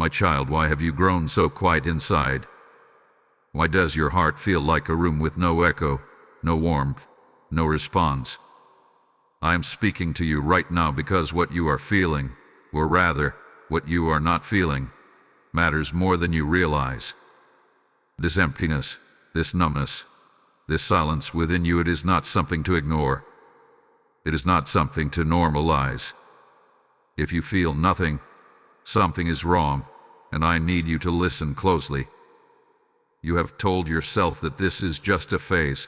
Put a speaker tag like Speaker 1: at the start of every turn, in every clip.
Speaker 1: My child, why have you grown so quiet inside? Why does your heart feel like a room with no echo, no warmth, no response? I am speaking to you right now because what you are feeling, or rather, what you are not feeling, matters more than you realize. This emptiness, this numbness, this silence within you, it is not something to ignore. It is not something to normalize. If you feel nothing, something is wrong, and I need you to listen closely. You have told yourself that this is just a phase,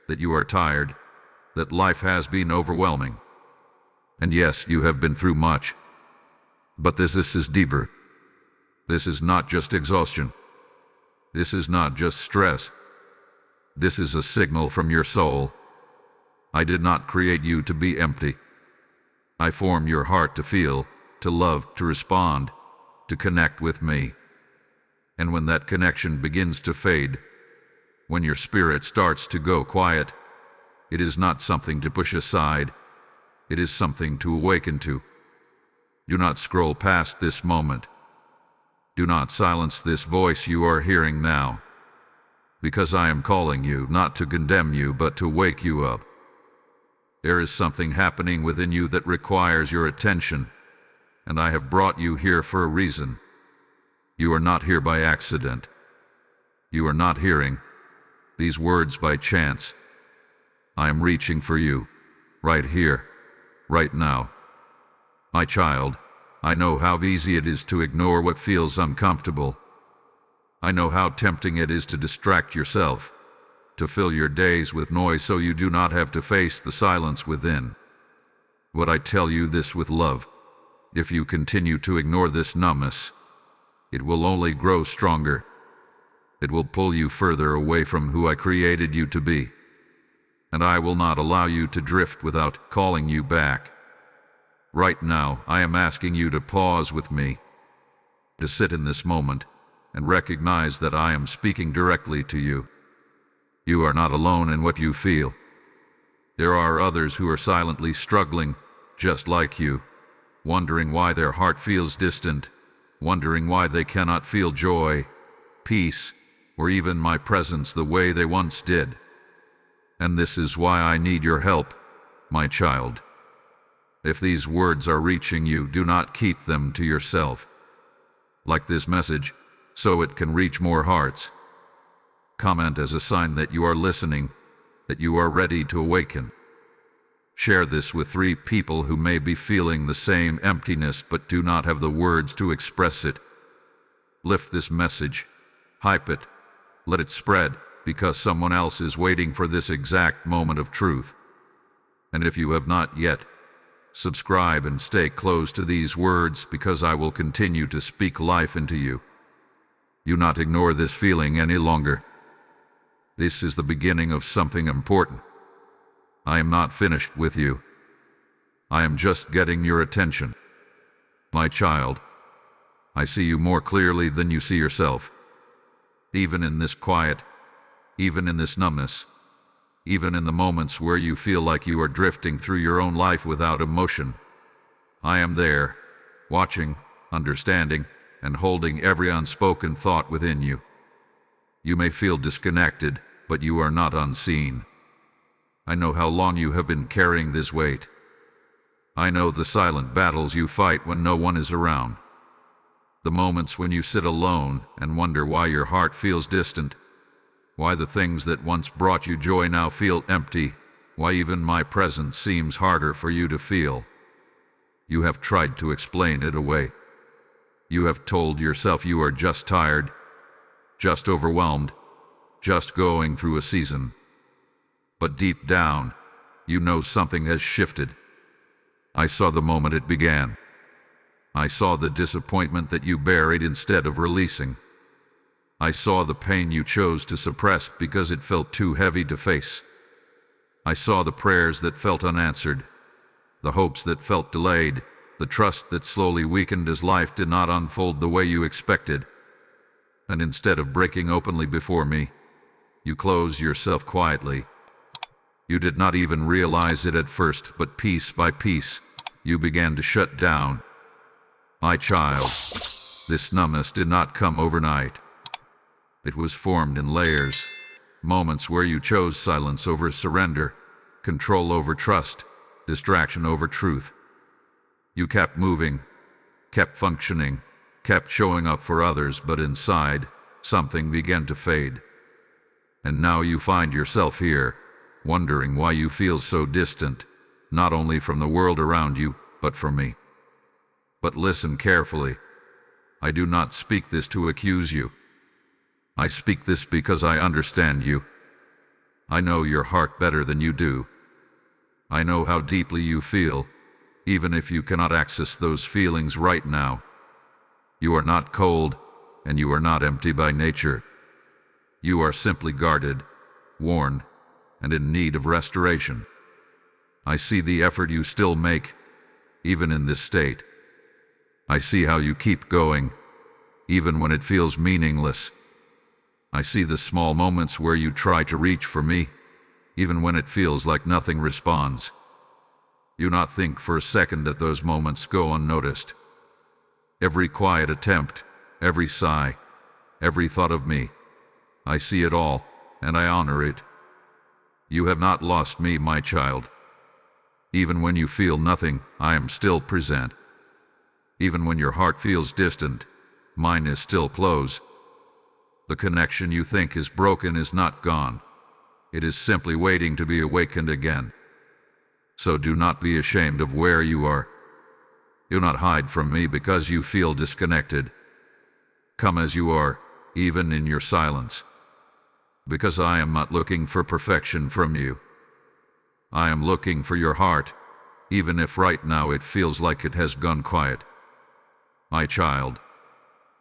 Speaker 1: that you are tired, that life has been overwhelming. And yes, you have been through much. But this is deeper. This is not just exhaustion. This is not just stress. This is a signal from your soul. I did not create you to be empty. I formed your heart to feel, to love, to respond, to connect with me. And when that connection begins to fade, when your spirit starts to go quiet, it is not something to push aside. It is something to awaken to. Do not scroll past this moment. Do not silence this voice you are hearing now. Because I am calling you not to condemn you but to wake you up. There is something happening within you that requires your attention, and I have brought you here for a reason. You are not here by accident. You are not hearing these words by chance. I am reaching for you, right here, right now. My child, I know how easy it is to ignore what feels uncomfortable. I know how tempting it is to distract yourself, to fill your days with noise so you do not have to face the silence within. But I tell you this with love. If you continue to ignore this numbness, it will only grow stronger. It will pull you further away from who I created you to be. And I will not allow you to drift without calling you back. Right now, I am asking you to pause with me, to sit in this moment, and recognize that I am speaking directly to you. You are not alone in what you feel. There are others who are silently struggling, just like you, wondering why their heart feels distant, wondering why they cannot feel joy, peace, or even my presence the way they once did. And this is why I need your help, my child. If these words are reaching you, do not keep them to yourself. Like this message, so it can reach more hearts. Comment as a sign that you are listening, that you are ready to awaken. Share this with 3 people who may be feeling the same emptiness but do not have the words to express it. Lift this message, hype it, let it spread, because someone else is waiting for this exact moment of truth. And if you have not yet, subscribe and stay close to these words, because I will continue to speak life into you. Do not ignore this feeling any longer. This is the beginning of something important. I am not finished with you. I am just getting your attention. My child, I see you more clearly than you see yourself. Even in this quiet, even in this numbness, even in the moments where you feel like you are drifting through your own life without emotion, I am there, watching, understanding, and holding every unspoken thought within you. You may feel disconnected, but you are not unseen. I know how long you have been carrying this weight. I know the silent battles you fight when no one is around. The moments when you sit alone and wonder why your heart feels distant, why the things that once brought you joy now feel empty, why even my presence seems harder for you to feel. You have tried to explain it away. You have told yourself you are just tired, just overwhelmed, just going through a season. But deep down, you know something has shifted. I saw the moment it began. I saw the disappointment that you buried instead of releasing. I saw the pain you chose to suppress because it felt too heavy to face. I saw the prayers that felt unanswered, the hopes that felt delayed, the trust that slowly weakened as life did not unfold the way you expected. And instead of breaking openly before me, you closed yourself quietly. You did not even realize it at first, but piece by piece, you began to shut down. My child, This numbness did not come overnight. It was formed in layers, moments where you chose silence over surrender, control over trust, distraction over truth. You kept moving, kept functioning, kept showing up for others, but inside, something began to fade. And now you find yourself here, wondering why you feel so distant, not only from the world around you, but from me. But listen carefully. I do not speak this to accuse you. I speak this because I understand you. I know your heart better than you do. I know how deeply you feel, even if you cannot access those feelings right now. You are not cold, and you are not empty by nature. You are simply guarded, worn, and in need of restoration. I see the effort you still make, even in this state. I see how you keep going, even when it feels meaningless. I see the small moments where you try to reach for me, even when it feels like nothing responds. Do not think for a second that those moments go unnoticed. Every quiet attempt, every sigh, every thought of me, I see it all, and I honor it. You have not lost me, my child. Even when you feel nothing, I am still present. Even when your heart feels distant, mine is still close. The connection you think is broken is not gone. It is simply waiting to be awakened again. So do not be ashamed of where you are. Do not hide from me because you feel disconnected. Come as you are, even in your silence. Because I am not looking for perfection from you. I am looking for your heart, even if right now it feels like it has gone quiet. My child,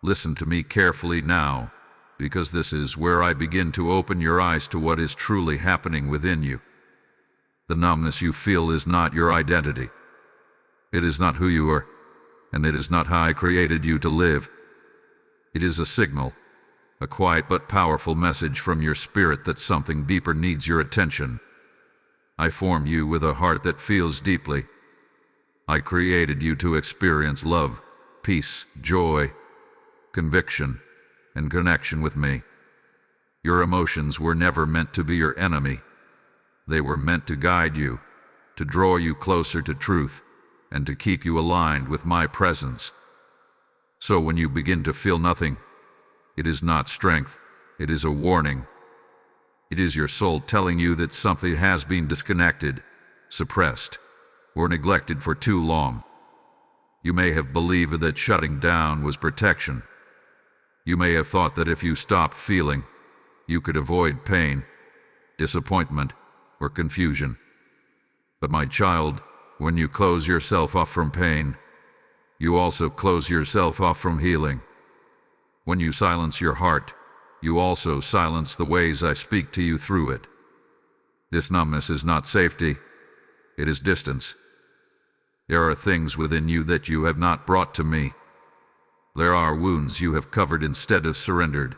Speaker 1: listen to me carefully now, because this is where I begin to open your eyes to what is truly happening within you. The numbness you feel is not your identity. It is not who you are, and it is not how I created you to live. It is a signal, a quiet but powerful message from your spirit that something deeper needs your attention. I formed you with a heart that feels deeply. I created you to experience love, peace, joy, conviction, and connection with me. Your emotions were never meant to be your enemy. They were meant to guide you, to draw you closer to truth, and to keep you aligned with my presence. So when you begin to feel nothing, it is not strength, it is a warning. It is your soul telling you that something has been disconnected, suppressed, or neglected for too long. You may have believed that shutting down was protection. You may have thought that if you stopped feeling, you could avoid pain, disappointment, or confusion. But my child, when you close yourself off from pain, you also close yourself off from healing. When you silence your heart, you also silence the ways I speak to you through it. This numbness is not safety, it is distance. There are things within you that you have not brought to me. There are wounds you have covered instead of surrendered.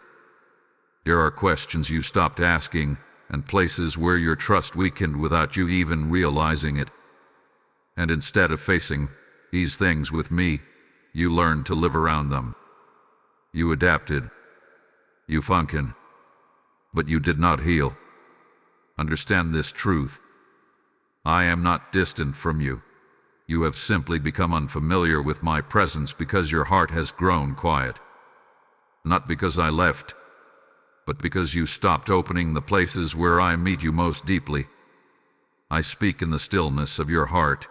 Speaker 1: There are questions you stopped asking, and places where your trust weakened without you even realizing it. And instead of facing these things with me, you learned to live around them. You adapted. You functioned. But you did not heal. Understand this truth. I am not distant from you. You have simply become unfamiliar with my presence because your heart has grown quiet. Not because I left, but because you stopped opening the places where I meet you most deeply. I speak in the stillness of your heart,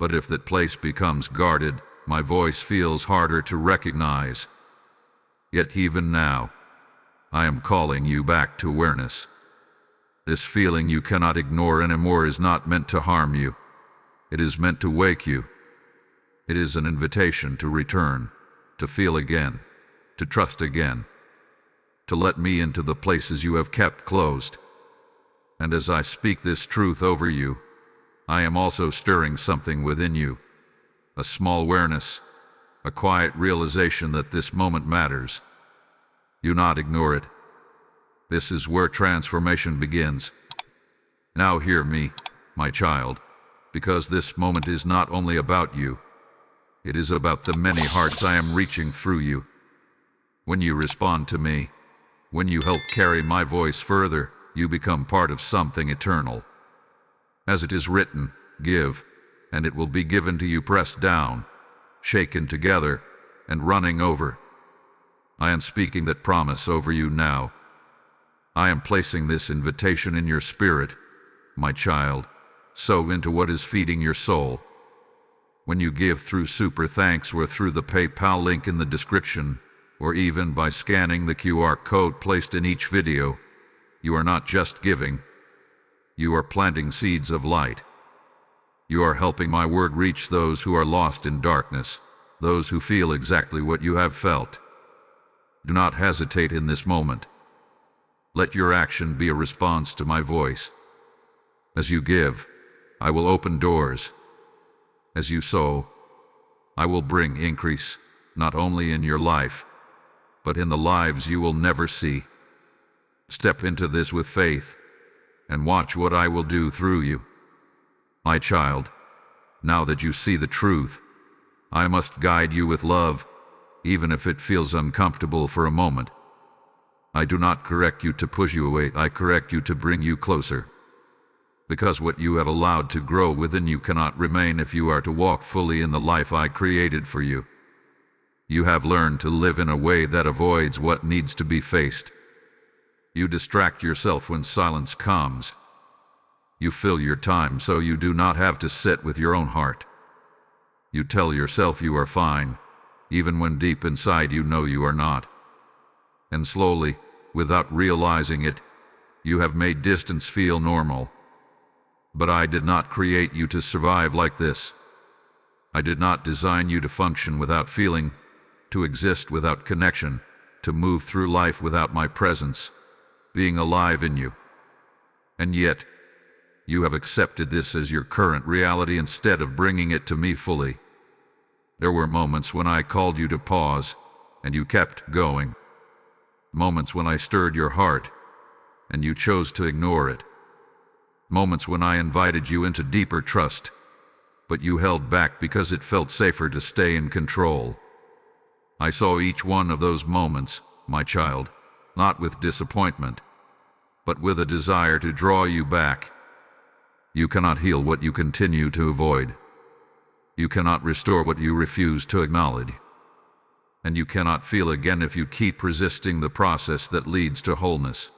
Speaker 1: but if that place becomes guarded, my voice feels harder to recognize. Yet even now, I am calling you back to awareness. This feeling you cannot ignore anymore is not meant to harm you. It is meant to wake you. It is an invitation to return, to feel again, to trust again, to let me into the places you have kept closed. And as I speak this truth over you, I am also stirring something within you, a small awareness, a quiet realization that this moment matters. Do not ignore it. This is where transformation begins. Now hear me, my child, because this moment is not only about you. It is about the many hearts I am reaching through you. When you respond to me, when you help carry my voice further, you become part of something eternal. As it is written, give, and it will be given to you, pressed down, shaken together, and running over. I am speaking that promise over you now. I am placing this invitation in your spirit, my child. Sow into what is feeding your soul. When you give through Super Thanks or through the PayPal link in the description, or even by scanning the QR code placed in each video, you are not just giving. You are planting seeds of light. You are helping my word reach those who are lost in darkness, those who feel exactly what you have felt. Do not hesitate in this moment. Let your action be a response to my voice. As you give, I will open doors. As you sow, I will bring increase, not only in your life, but in the lives you will never see. Step into this with faith, and watch what I will do through you. My child, now that you see the truth, I must guide you with love, even if it feels uncomfortable for a moment. I do not correct you to push you away, I correct you to bring you closer. Because what you have allowed to grow within you cannot remain if you are to walk fully in the life I created for you. You have learned to live in a way that avoids what needs to be faced. You distract yourself when silence comes. You fill your time so you do not have to sit with your own heart. You tell yourself you are fine, even when deep inside you know you are not. And slowly, without realizing it, you have made distance feel normal. But I did not create you to survive like this. I did not design you to function without feeling, to exist without connection, to move through life without my presence, being alive in you. And yet, you have accepted this as your current reality instead of bringing it to me fully. There were moments when I called you to pause, and you kept going. Moments when I stirred your heart, and you chose to ignore it. Moments when I invited you into deeper trust, but you held back because it felt safer to stay in control. I saw each one of those moments, my child, not with disappointment, but with a desire to draw you back. You cannot heal what you continue to avoid. You cannot restore what you refuse to acknowledge. And you cannot feel again if you keep resisting the process that leads to wholeness.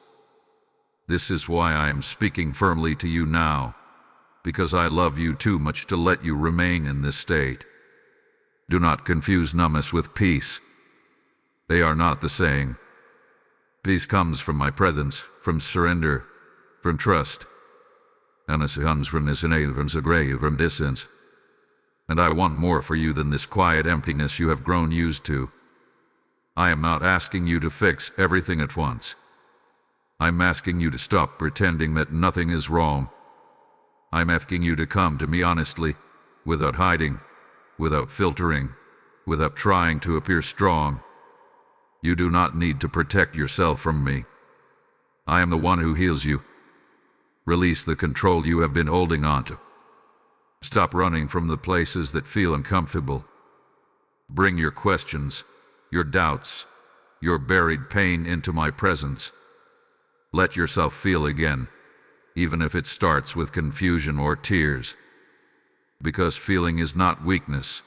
Speaker 1: This is why I am speaking firmly to you now, because I love you too much to let you remain in this state. Do not confuse numbness with peace. They are not the same. Peace comes from my presence, from surrender, from trust. And it comes from this from distance. And I want more for you than this quiet emptiness you have grown used to. I am not asking you to fix everything at once. I'm asking you to stop pretending that nothing is wrong. I'm asking you to come to me honestly, without hiding, without filtering, without trying to appear strong. You do not need to protect yourself from me. I am the one who heals you. Release the control you have been holding on to. Stop running from the places that feel uncomfortable. Bring your questions, your doubts, your buried pain into my presence. Let yourself feel again, even if it starts with confusion or tears. Because feeling is not weakness.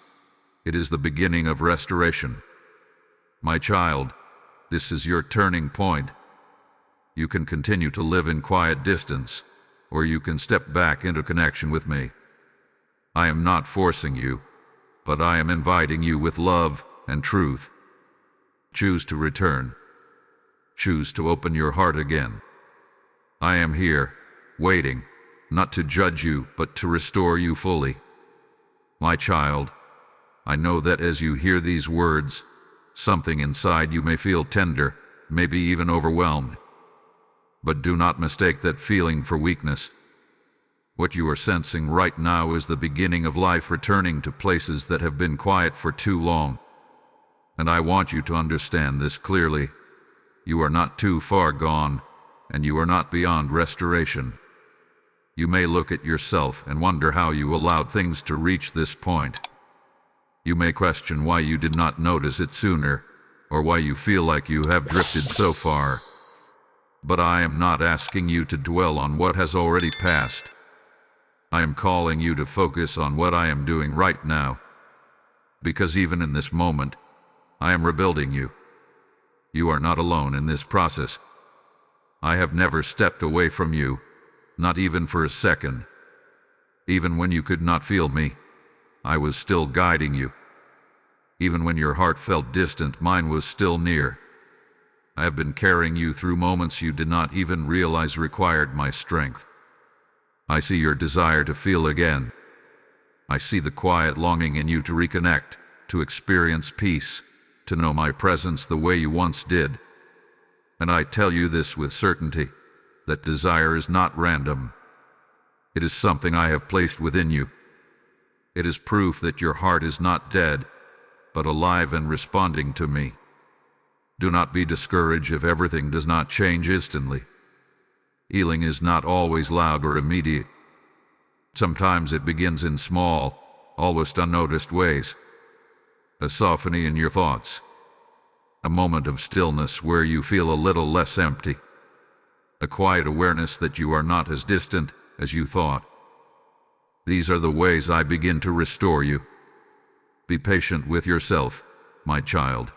Speaker 1: It is the beginning of restoration. My child, this is your turning point. You can continue to live in quiet distance, or you can step back into connection with me. I am not forcing you, but I am inviting you with love and truth. Choose to return. Choose to open your heart again. I am here, waiting, not to judge you, but to restore you fully. My child, I know that as you hear these words, something inside you may feel tender, maybe even overwhelmed. But do not mistake that feeling for weakness. What you are sensing right now is the beginning of life returning to places that have been quiet for too long. And I want you to understand this clearly. You are not too far gone, and you are not beyond restoration. You may look at yourself and wonder how you allowed things to reach this point. You may question why you did not notice it sooner, or why you feel like you have drifted so far. But I am not asking you to dwell on what has already passed. I am calling you to focus on what I am doing right now. Because even in this moment, I am rebuilding you. You are not alone in this process. I have never stepped away from you, not even for a second. Even when you could not feel me, I was still guiding you. Even when your heart felt distant, mine was still near. I have been carrying you through moments you did not even realize required my strength. I see your desire to feel again. I see the quiet longing in you to reconnect, to experience peace, to know my presence the way you once did. And I tell you this with certainty, that desire is not random. It is something I have placed within you. It is proof that your heart is not dead, but alive and responding to me. Do not be discouraged if everything does not change instantly. Healing is not always loud or immediate. Sometimes it begins in small, almost unnoticed ways. A softening in your thoughts. A moment of stillness where you feel a little less empty. A quiet awareness that you are not as distant as you thought. These are the ways I begin to restore you. Be patient with yourself, my child.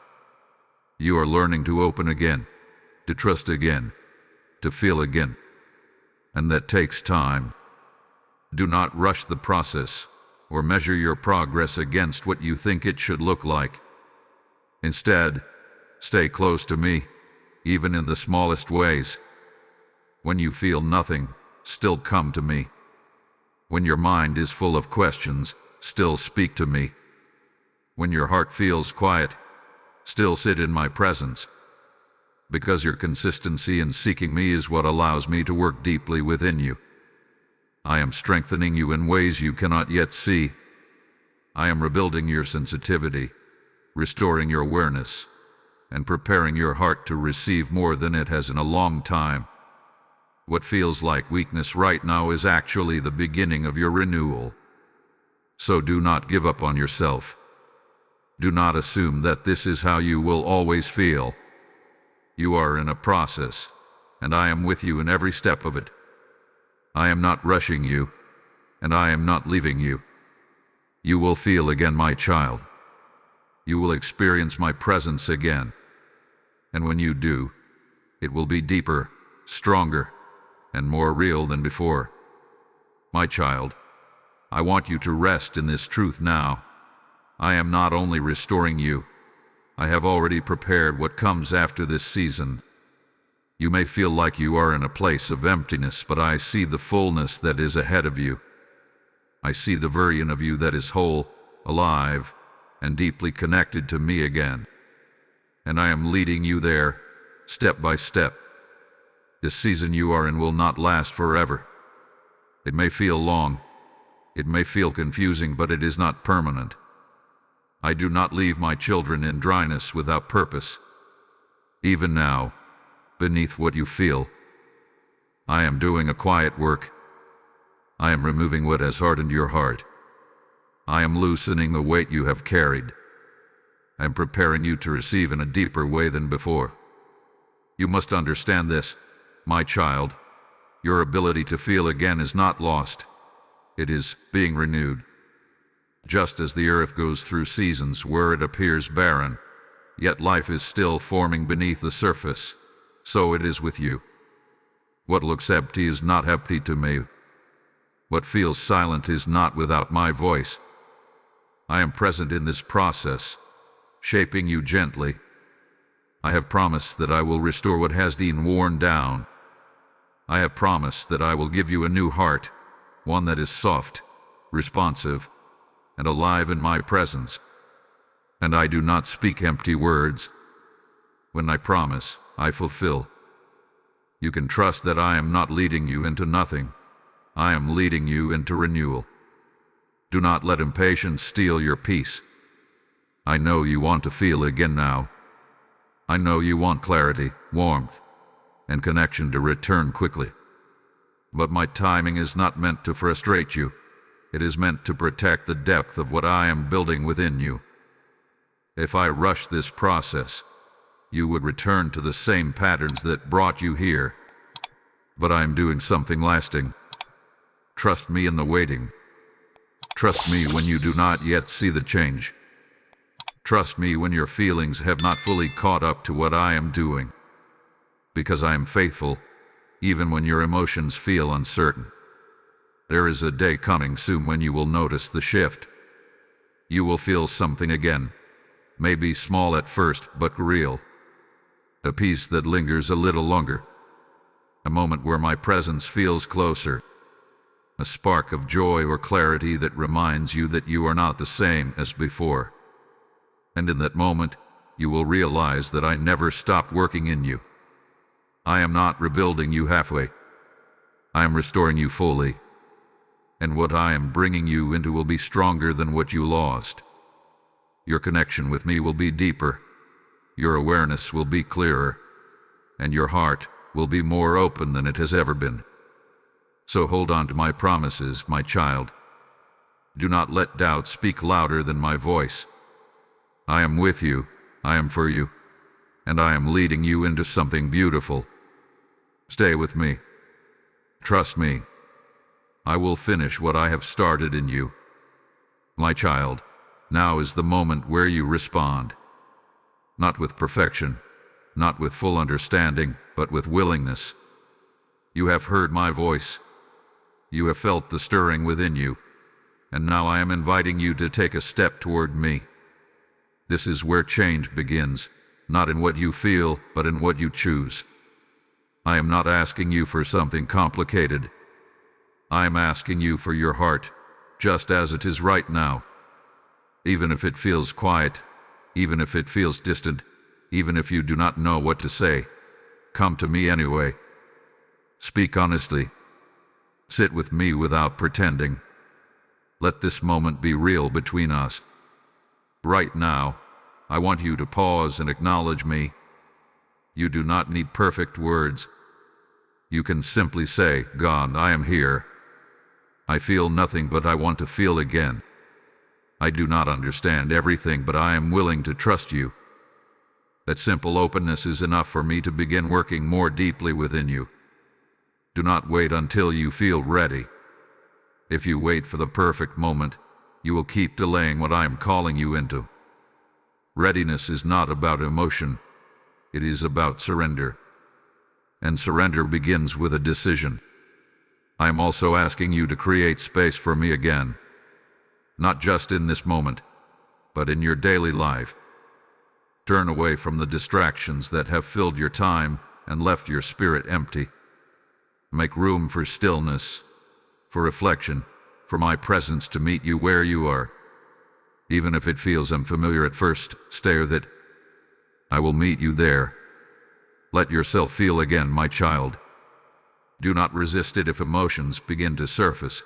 Speaker 1: You are learning to open again, to trust again, to feel again. And that takes time. Do not rush the process or measure your progress against what you think it should look like. Instead, stay close to me, even in the smallest ways. When you feel nothing, still come to me. When your mind is full of questions, still speak to me. When your heart feels quiet, still sit in my presence. Because your consistency in seeking me is what allows me to work deeply within you. I am strengthening you in ways you cannot yet see. I am rebuilding your sensitivity, restoring your awareness, and preparing your heart to receive more than it has in a long time. What feels like weakness right now is actually the beginning of your renewal. So do not give up on yourself. Do not assume that this is how you will always feel. You are in a process, and I am with you in every step of it. I am not rushing you, and I am not leaving you. You will feel again, my child. You will experience my presence again. And when you do, it will be deeper, stronger, and more real than before. My child, I want you to rest in this truth now. I am not only restoring you, I have already prepared what comes after this season. You may feel like you are in a place of emptiness, but I see the fullness that is ahead of you. I see the version of you that is whole, alive, and deeply connected to me again. And I am leading you there, step by step. This season you are in will not last forever. It may feel long, it may feel confusing, but it is not permanent. I do not leave my children in dryness without purpose. Even now, beneath what you feel, I am doing a quiet work. I am removing what has hardened your heart. I am loosening the weight you have carried. I am preparing you to receive in a deeper way than before. You must understand this, my child. Your ability to feel again is not lost. It is being renewed. Just as the earth goes through seasons where it appears barren, yet life is still forming beneath the surface, so it is with you. What looks empty is not empty to me. What feels silent is not without my voice. I am present in this process, shaping you gently. I have promised that I will restore what has been worn down. I have promised that I will give you a new heart, one that is soft, responsive, and alive in my presence. And I do not speak empty words. When I promise, I fulfill. You can trust that I am not leading you into nothing. I am leading you into renewal. Do not let impatience steal your peace. I know you want to feel again now. I know you want clarity, warmth, and connection to return quickly. But my timing is not meant to frustrate you. It is meant to protect the depth of what I am building within you. If I rush this process, you would return to the same patterns that brought you here. But I am doing something lasting. Trust me in the waiting. Trust me when you do not yet see the change. Trust me when your feelings have not fully caught up to what I am doing. Because I am faithful, even when your emotions feel uncertain. There is a day coming soon when you will notice the shift. You will feel something again, maybe small at first, but real. A peace that lingers a little longer. A moment where my presence feels closer. A spark of joy or clarity that reminds you that you are not the same as before. And in that moment, you will realize that I never stopped working in you. I am not rebuilding you halfway. I am restoring you fully. And what I am bringing you into will be stronger than what you lost. Your connection with me will be deeper. Your awareness will be clearer. And your heart will be more open than it has ever been. So hold on to my promises, my child. Do not let doubt speak louder than my voice. I am with you, I am for you, and I am leading you into something beautiful. Stay with me. Trust me. I will finish what I have started in you. My child, now is the moment where you respond. Not with perfection, not with full understanding, but with willingness. You have heard my voice. You have felt the stirring within you, and now I am inviting you to take a step toward me. This is where change begins, not in what you feel, but in what you choose. I am not asking you for something complicated. I am asking you for your heart, just as it is right now. Even if it feels quiet, even if it feels distant, even if you do not know what to say, come to me anyway. Speak honestly. Sit with me without pretending. Let this moment be real between us. Right now, I want you to pause and acknowledge me. You do not need perfect words. You can simply say, God, I am here. I feel nothing, but I want to feel again. I do not understand everything, but I am willing to trust you. That simple openness is enough for me to begin working more deeply within you. Do not wait until you feel ready. If you wait for the perfect moment, you will keep delaying what I am calling you into. Readiness is not about emotion. It is about surrender. And surrender begins with a decision. I am also asking you to create space for me again. Not just in this moment, but in your daily life. Turn away from the distractions that have filled your time and left your spirit empty. Make room for stillness, for reflection, for my presence to meet you where you are. Even if it feels unfamiliar at first, stay with it. I will meet you there. Let yourself feel again, my child. Do not resist it if emotions begin to surface.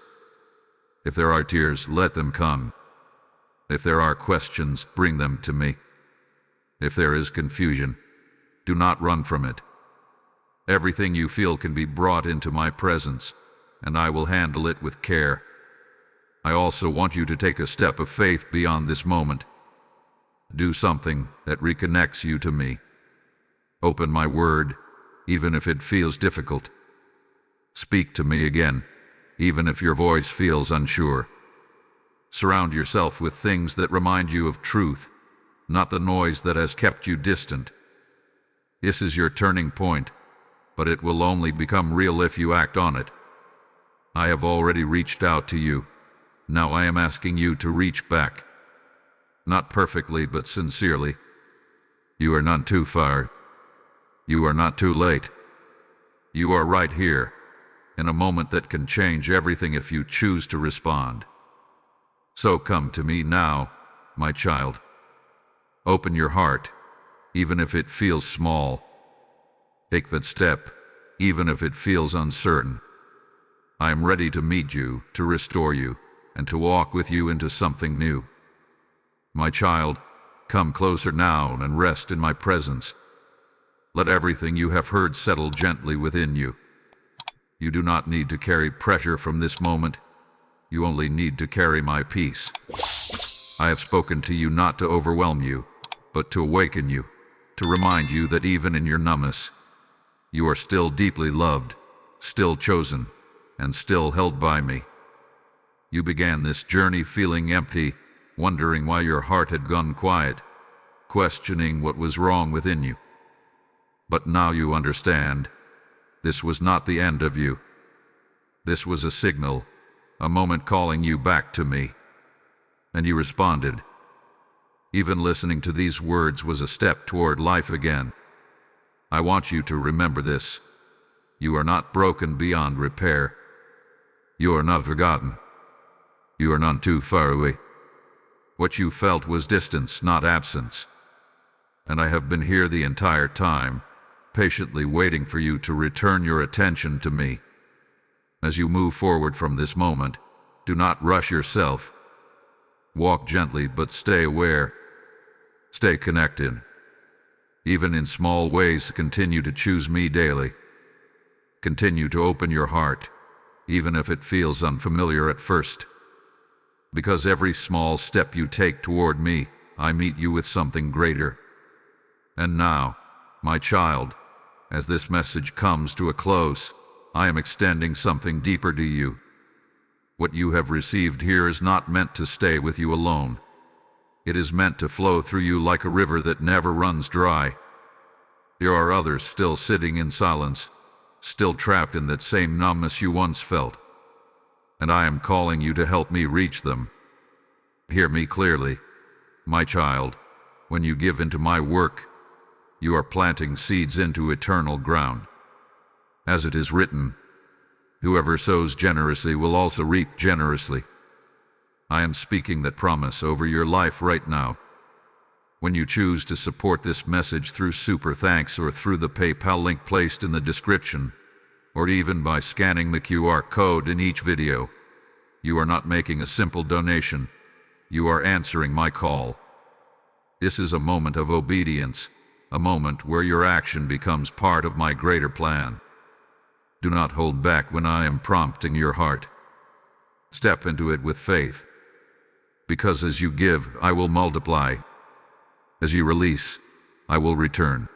Speaker 1: If there are tears, let them come. If there are questions, bring them to me. If there is confusion, do not run from it. Everything you feel can be brought into my presence, and I will handle it with care. I also want you to take a step of faith beyond this moment. Do something that reconnects you to me. Open my word, even if it feels difficult. Speak to me again, even if your voice feels unsure. Surround yourself with things that remind you of truth, not the noise that has kept you distant. This is your turning point, but it will only become real if you act on it. I have already reached out to you. Now I am asking you to reach back. Not perfectly, but sincerely. You are not too far. You are not too late. You are right here, in a moment that can change everything if you choose to respond. So come to me now, my child. Open your heart, even if it feels small. Take that step, even if it feels uncertain. I am ready to meet you, to restore you, and to walk with you into something new. My child, come closer now and rest in my presence. Let everything you have heard settle gently within you. You do not need to carry pressure from this moment. You only need to carry my peace. I have spoken to you not to overwhelm you, but to awaken you, to remind you that even in your numbness, you are still deeply loved, still chosen, and still held by me. You began this journey feeling empty, wondering why your heart had gone quiet, questioning what was wrong within you. But now you understand. This was not the end of you. This was a signal, a moment calling you back to me. And you responded. Even listening to these words was a step toward life again. I want you to remember this. You are not broken beyond repair. You are not forgotten. You are none too far away. What you felt was distance, not absence. And I have been here the entire time, patiently waiting for you to return your attention to me. As you move forward from this moment, do not rush yourself. Walk gently, but stay aware. Stay connected. Even in small ways, continue to choose me daily. Continue to open your heart, even if it feels unfamiliar at first. Because every small step you take toward me, I meet you with something greater. And now, my child, as this message comes to a close, I am extending something deeper to you. What you have received here is not meant to stay with you alone. It is meant to flow through you like a river that never runs dry. There are others still sitting in silence, still trapped in that same numbness you once felt. And I am calling you to help me reach them. Hear me clearly, my child. When you give into my work, you are planting seeds into eternal ground. As it is written, whoever sows generously will also reap generously. I am speaking that promise over your life right now. When you choose to support this message through Super Thanks or through the PayPal link placed in the description, or even by scanning the QR code in each video, you are not making a simple donation. You are answering my call. This is a moment of obedience, a moment where your action becomes part of my greater plan. Do not hold back when I am prompting your heart. Step into it with faith. Because as you give, I will multiply. As you release, I will return.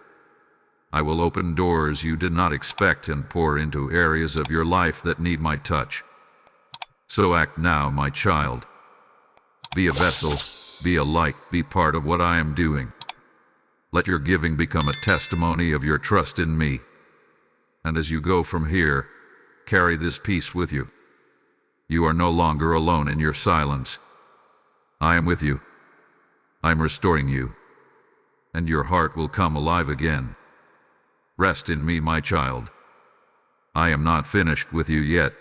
Speaker 1: I will open doors you did not expect and pour into areas of your life that need my touch. So act now, my child. Be a vessel, be a light, be part of what I am doing. Let your giving become a testimony of your trust in me. And as you go from here, carry this peace with you. You are no longer alone in your silence. I am with you. I am restoring you. And your heart will come alive again. Rest in me, my child. I am not finished with you yet.